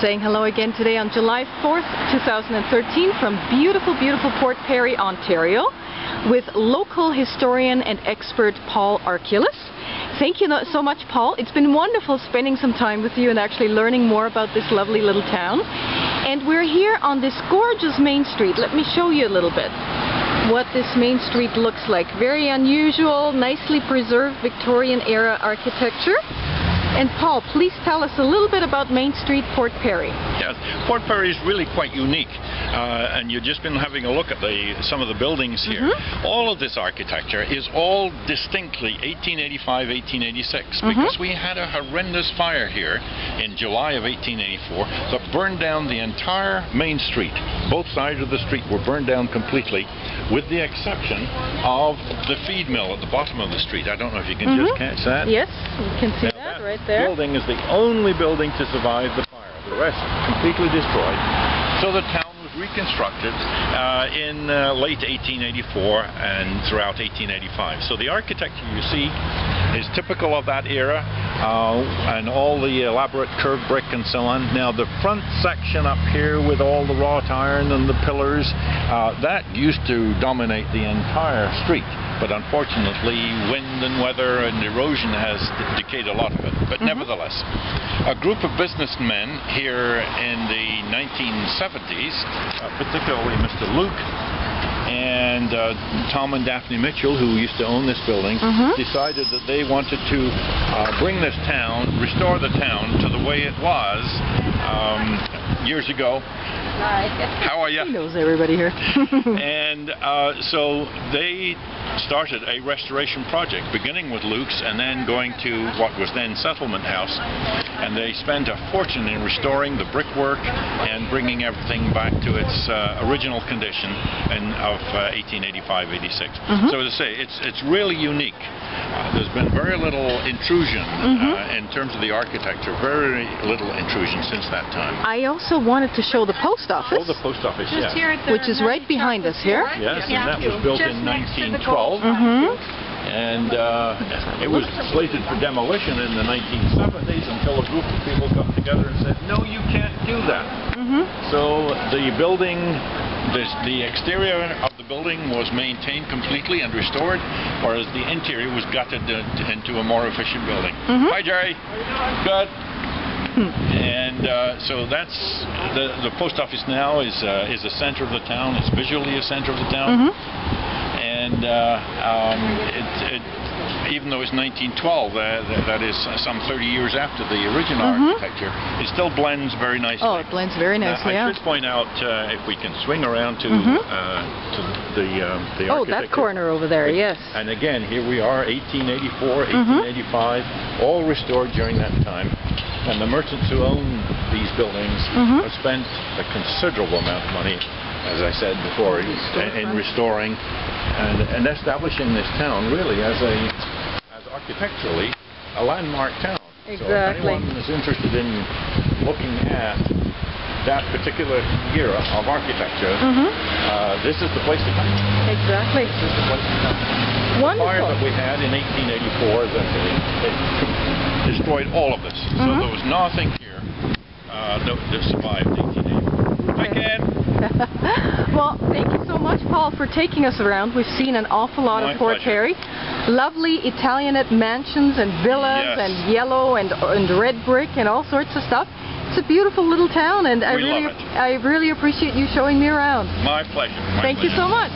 Saying hello again today on July 4th, 2013 from beautiful, beautiful Port Perry, Ontario, with local historian and expert Paul Archilus. Thank you so much, Paul. It's been wonderful spending some time with you and actually learning more about this lovely little town. And we're here on this gorgeous main street. Let me show you a little bit what this main street looks like. Very unusual, nicely preserved Victorian-era architecture. And Paul, please tell us a little bit about Main Street, Port Perry. Yes, Port Perry is really quite unique, and you've just been having a look at some of the buildings here. All of this architecture is all distinctly 1885, 1886, because we had a horrendous fire here in July of 1884 that burned down the entire Main Street. Both sides of the street were burned down completely, with the exception of the feed mill at the bottom of the street. I don't know if you can just catch that. Yes, you can see that right there. Building is the only building to survive the fire. The rest completely destroyed. So the town was reconstructed in late 1884 and throughout 1885. So the architecture you see is typical of that era, and all the elaborate curved brick and so on. Now the front section up here with all the wrought iron and the pillars, that used to dominate the entire street. But unfortunately, wind and weather and erosion has decayed a lot of it. But nevertheless, a group of businessmen here in the 1970s, particularly Mr. Luke and Tom and Daphne Mitchell, who used to own this building, decided that they wanted to bring this town, restore the town to the way it was years ago. Hi. How are you? He knows everybody here. And so they started a restoration project, beginning with Luke's and then going to what was then Settlement House. And they spent a fortune in restoring the brickwork and bringing everything back to its original condition of 1885-86. So as I say, it's really unique. There's been very little intrusion in terms of the architecture, very little intrusion since that time. I also wanted to show the post office. Oh, the post office, yes. Which is right behind us here. Yes, and that was built in 1912. And it was slated for demolition in the 1970s until a group of people got together and said, no, you can't do that. So the building, the exterior of the building was maintained completely and restored, whereas the interior was gutted into a more efficient building. Hi, Jerry. Good. And so that's the post office now is a center of the town. It's visually a center of the town. And even though it's 1912, that is some 30 years after the original architecture, it still blends very nicely. Oh, it blends very nicely, I should point out, if we can swing around to the architecture. Oh, that corner over there, yes. And again, here we are, 1884, 1885, all restored during that time. And the merchants who own these buildings have spent a considerable amount of money, as I said before, in restoring and establishing this town really as architecturally a landmark town. Exactly. So if anyone is interested in looking at that particular era of architecture, this is the place to come. Exactly. This is the place to come. Wonderful. The fire that we had in 1884 it destroyed all of this. So there was nothing here that survived 1884. Again. Well, thank you so much, Paul, for taking us around. We've seen an awful lot of Port Perry. Lovely Italianate mansions and villas and yellow and red brick and all sorts of stuff. It's a beautiful little town, and I really appreciate you showing me around. My pleasure. Thank you so much.